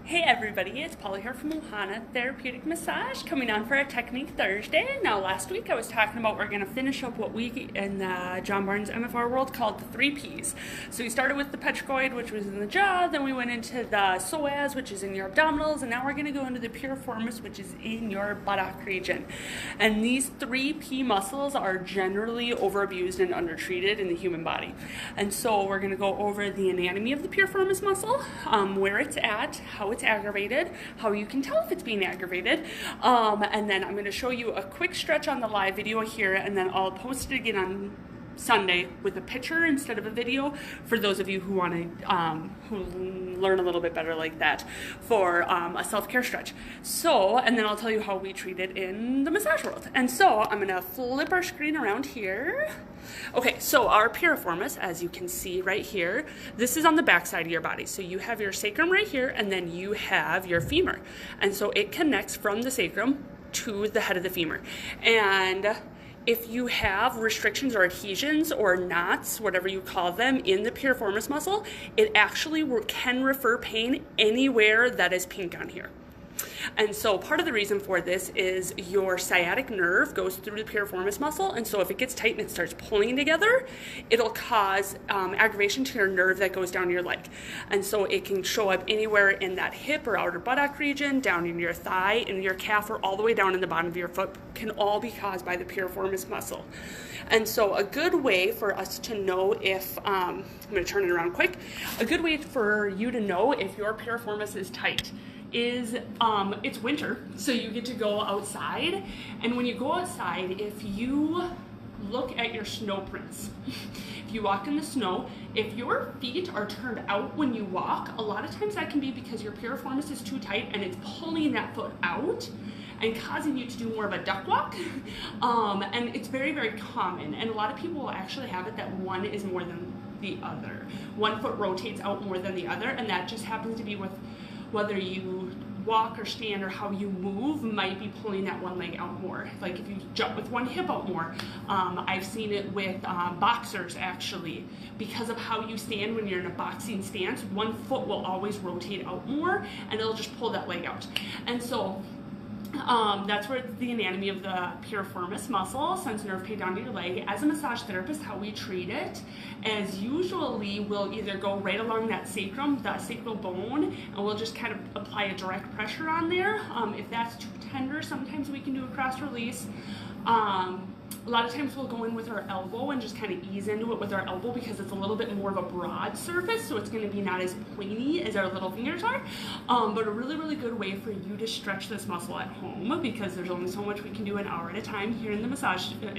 Hey everybody, it's Paula here from Ohana Therapeutic Massage, coming on for a Technique Thursday. Now last week I was talking about we're going to finish up what we in the John Barnes MFR world called the 3 Ps. So we started with the petricoid, which was in the jaw, then we went into the psoas, which is in your abdominals, and now we're going to go into the piriformis, which is in your buttock region. And these 3 P muscles are generally overabused and undertreated in the human body. And so we're going to go over the anatomy of the piriformis muscle, where it's at, how it's aggravated, how you can tell if it's being aggravated, and then I'm going to show you a quick stretch on the live video here, and then I'll post it again on Sunday with a picture instead of a video for those of you who want to who learn a little bit better like that for a self-care stretch. So, and then I'll tell you how we treat it in the massage world. And so I'm going to flip our screen around here. Okay, so our piriformis, as you can see right here, this is on the back side of your body. So you have your sacrum right here, and then you have your femur. And so it connects from the sacrum to the head of the femur. And if you have restrictions or adhesions or knots, whatever you call them, in the piriformis muscle, it actually can refer pain anywhere that is pink on here. And so part of the reason for this is your sciatic nerve goes through the piriformis muscle, and so if it gets tight and it starts pulling together, it'll cause aggravation to your nerve that goes down your leg. And so it can show up anywhere in that hip or outer buttock region, down in your thigh, in your calf, or all the way down in the bottom of your foot, can all be caused by the piriformis muscle. And so a good way for us to know if, I'm going to turn it around quick, a good way for you to know if your piriformis is tight is it's winter, so you get to go outside, and when you go outside, if you look at your snow prints, if you walk in the snow, if your feet are turned out when you walk, a lot of times that can be because your piriformis is too tight and it's pulling that foot out and causing you to do more of a duck walk. And it's very, very common, and a lot of people will actually have it that one is more than the other. One foot rotates out more than the other, and that just happens to be with whether you walk or stand or how you move might be pulling that one leg out more. Like if you jump with one hip out more. I've seen it with boxers actually. Because of how you stand when you're in a boxing stance, one foot will always rotate out more and it'll just pull that leg out. And so that's where the anatomy of the piriformis muscle sends nerve pain down to your leg. As a massage therapist, how we treat it is usually we'll either go right along that sacrum, that sacral bone, and we'll just kind of apply a direct pressure on there. If that's too tender, sometimes we can do a cross release. A lot of times we'll go in with our elbow and just kind of ease into it with our elbow because it's a little bit more of a broad surface, so it's going to be not as pointy as our little fingers are. But a really, really good way for you to stretch this muscle at home, because there's only so much we can do an hour at a time here in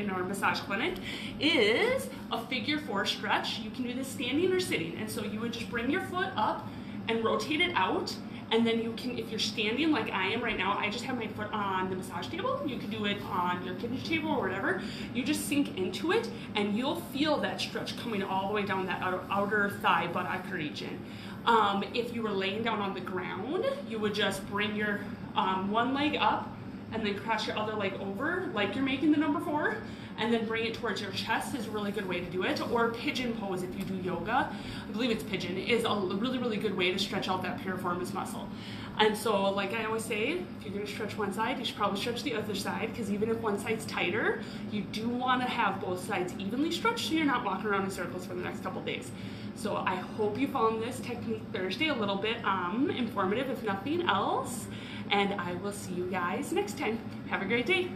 our massage clinic, is a figure 4 stretch. You can do this standing or sitting, and so you would just bring your foot up and rotate it out. And then you can, if you're standing like I am right now, I just have my foot on the massage table. You can do it on your kitchen table or whatever. You just sink into it and you'll feel that stretch coming all the way down that outer thigh buttock region. If you were laying down on the ground, you would just bring your one leg up and then cross your other leg over like you're making the number 4, and then bring it towards your chest is a really good way to do it. Or pigeon pose if you do yoga, I believe it's pigeon, is a really, really good way to stretch out that piriformis muscle. And so, like I always say, if you're going to stretch one side, you should probably stretch the other side, because even if one side's tighter, you do want to have both sides evenly stretched so you're not walking around in circles for the next couple days. So I hope you found this Technique Thursday a little bit informative, if nothing else, and I will see you guys next time. Have a great day.